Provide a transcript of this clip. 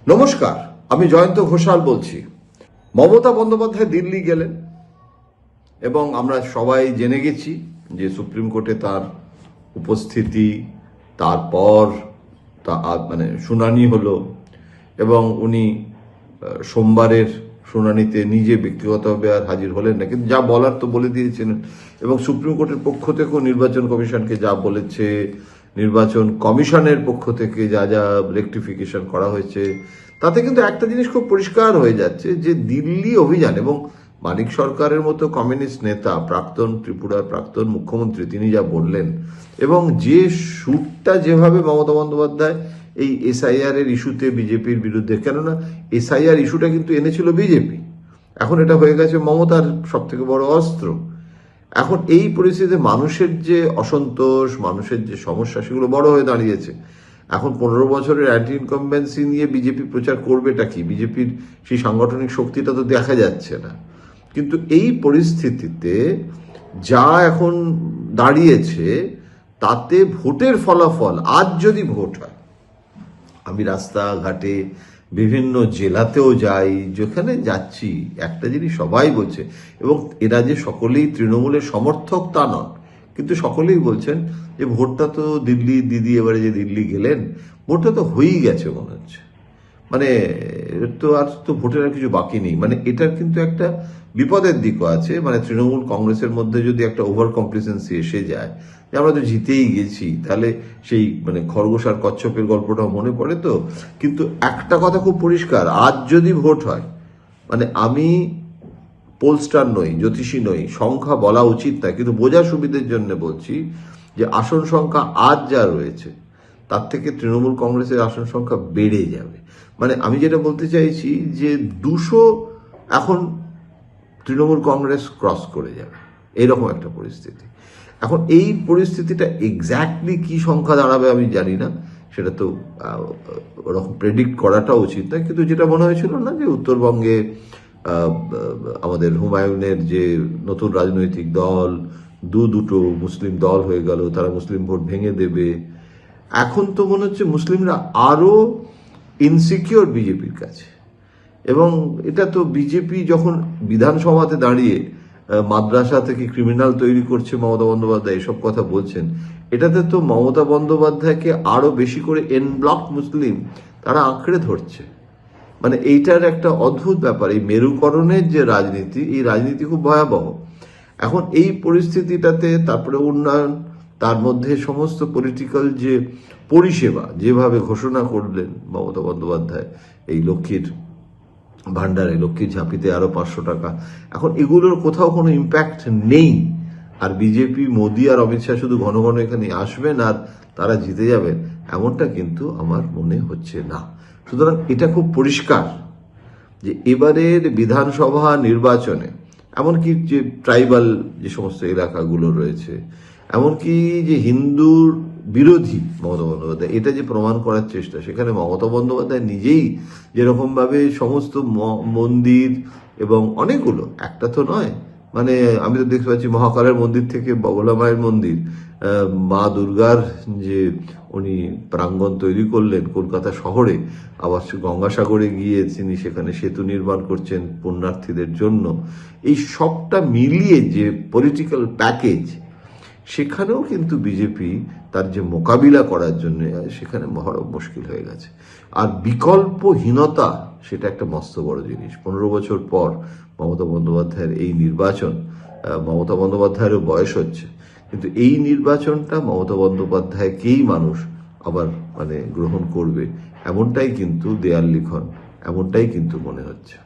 নমস্কার, আমি জয়ন্ত ঘোষাল বলছি। মমতা বন্দ্যোপাধ্যায় দিল্লি গেলেন এবং আমরা সবাই জেনে গেছি যে সুপ্রিম কোর্টে তার উপস্থিতি, তারপর শুনানি হলো এবং উনি সোমবারের শুনানিতে নিজে ব্যক্তিগতভাবে আর হাজির হলেন না, কিন্তু যা বলার তো বলে দিয়েছিলেন। এবং সুপ্রিম কোর্টের পক্ষ থেকেও নির্বাচন কমিশনকে যা বলেছে, নির্বাচন কমিশনের পক্ষ থেকে যা যা রেকটিফিকেশন করা হয়েছে, তাতে কিন্তু একটা জিনিস খুব পরিষ্কার হয়ে যাচ্ছে যে দিল্লি অভিযান এবং মানিক সরকারের মতো কমিউনিস্ট নেতা, প্রাক্তন ত্রিপুরার প্রাক্তন মুখ্যমন্ত্রী, তিনি যা বললেন এবং যে শ্যুটটা যেভাবে মমতা বন্দ্যোপাধ্যায় এই এসআইআর এর ইস্যুতে বিজেপির বিরুদ্ধে, কেননা এসআইআর ইস্যুটা কিন্তু এনেছিল বিজেপি, এখন এটা হয়ে গেছে মমতার সব থেকে বড় অস্ত্র। এখন এই পরিস্থিতিতে মানুষের যে অসন্তোষ, মানুষের যে সমস্যা, সেগুলো বড় হয়ে দাঁড়িয়েছে। এখন 15 বছরের অ্যান্টি ইনকামবেন্সি নিয়ে বিজেপি প্রচার করবেটা কি? বিজেপির সেই সাংগঠনিক শক্তিটা তো দেখা যাচ্ছে না। কিন্তু এই পরিস্থিতিতে যা এখন দাঁড়িয়েছে, তাতে ভোটের ফলাফল, আজ যদি ভোট হয়, আমি রাস্তাঘাটে বিভিন্ন জেলাতেও যাই, যেখানে যাচ্ছি একটা জিনিস সবাই বলছে, এবং এরা যে সকলেই তৃণমূলের সমর্থক তা নন, কিন্তু সকলেই বলছেন যে ভোটটা তো দিল্লি, দিদি এবারে যে দিল্লি গেলেন, ভোটটা তো হয়েই গেছে মনে হচ্ছে। মানে তো আর তো ভোটের আর কিছু বাকি নেই। মানে এটার কিন্তু একটা বিপদের দিকও আছে। মানে তৃণমূল কংগ্রেসের মধ্যে যদি একটা ওভার কমপ্লিসেন্সি এসে যায় যে আমরা তো জিতেই গেছি, তাহলে সেই খরগোশ আর কচ্ছপের গল্পটাও মনে পড়ে তো। কিন্তু একটা কথা খুব পরিষ্কার, আজ যদি ভোট হয়, আমি পোলস্টার নই, জ্যোতিষী নই, সংখ্যা বলা উচিত না, কিন্তু বোঝার সুবিধের জন্য বলছি যে আসন সংখ্যা আজ যা রয়েছে তার থেকে তৃণমূল কংগ্রেসের আসন সংখ্যা বেড়ে যাবে। আমি যেটা বলতে চাইছি যে 200 এখন তৃণমূল কংগ্রেস ক্রস করে যাবে, এরকম একটা পরিস্থিতি। এখন এই পরিস্থিতিটা এক্স্যাক্টলি কি সংখ্যা দাঁড়াবে আমি জানি না, সেটা তো ওরকম প্রেডিক্ট করাটা উচিত না, কিন্তু যেটা মনে হয়েছিল না যে উত্তরবঙ্গে আমাদের হুমায়ুনের যে নতুন রাজনৈতিক দল, দুটো মুসলিম দল হয়ে গেল, তারা মুসলিম ভোট ভেঙে দেবে। এখন তো মনে হচ্ছে মুসলিমরা আরো ইনসিকিউর বিজেপির কাছে। এবং এটা তো বিজেপি যখন বিধানসভাতে দাঁড়িয়ে মাদ্রাসা থেকে ক্রিমিনাল তৈরি করছে মমতা বন্দ্যোপাধ্যায়, এসব কথা বলছেন, এটাতে তো মমতা বন্দ্যোপাধ্যায়কে আরো বেশি করে এন ব্লক মুসলিম তারা আঁকড়ে ধরছে। এইটার একটা অদ্ভুত ব্যাপার, এই মেরুকরণের যে রাজনীতি, এই রাজনীতি খুব ভয়াবহ। এখন এই পরিস্থিতিটাতে তারপরে উন্নয়ন, তার মধ্যে সমস্ত পলিটিক্যাল যে পরিষেবা যেভাবে ঘোষণা করলেন মমতা বন্দ্যোপাধ্যায়, এই লক্ষ্মীর ভান্ডারে, লক্ষ্মীর ঝাঁপিতে আরো 500 টাকা, এখন এগুলোর কোথাও কোনো ইম্প্যাক্ট নেই। আর বিজেপি, মোদী আর অমিত শাহ শুধু ঘন ঘন এখানে আসবেন আর তারা জিতে যাবেন, এমনটা কিন্তু আমার মনে হচ্ছে না। সুতরাং এটা খুব পরিষ্কার যে এবারের বিধানসভা নির্বাচনে, এমনকি যে ট্রাইবাল যে সমস্ত এলাকাগুলো রয়েছে, এমনকি যে হিন্দুর বিরোধী মমতা বন্দ্যোপাধ্যায়, এটা যে প্রমাণ করার চেষ্টা, সেখানে মমতা বন্দ্যোপাধ্যায় নিজেই যেরকমভাবে সমস্ত মন্দির, এবং অনেকগুলো, একটা তো নয়, আমি তো দেখতে পাচ্ছি মহাকালের মন্দির থেকে বগলা মায়ের মন্দির, মা দুর্গার যে উনি প্রাঙ্গণ তৈরি করলেন কলকাতা শহরে, আবার গঙ্গাসাগরে গিয়ে তিনি সেখানে সেতু নির্মাণ করছেন পুণ্যার্থীদের জন্য, এই সবটা মিলিয়ে যে পলিটিক্যাল প্যাকেজ, সেখানেও কিন্তু বিজেপি তার যে মোকাবিলা করার জন্য সেখানে মহরব মুশকিল হয়ে গেছে। আর বিকল্পহীনতা, সেটা একটা মস্ত বড় জিনিস। 15 বছর পর মমতা বন্দ্যোপাধ্যায়ের এই নির্বাচন, মমতা বন্দ্যোপাধ্যায়েরও বয়স হচ্ছে, কিন্তু এই নির্বাচনটা মমতা বন্দ্যোপাধ্যায়কেই মানুষ আবার গ্রহণ করবে, এমনটাই কিন্তু দেয়াল লিখন, এমনটাই কিন্তু মনে হচ্ছে।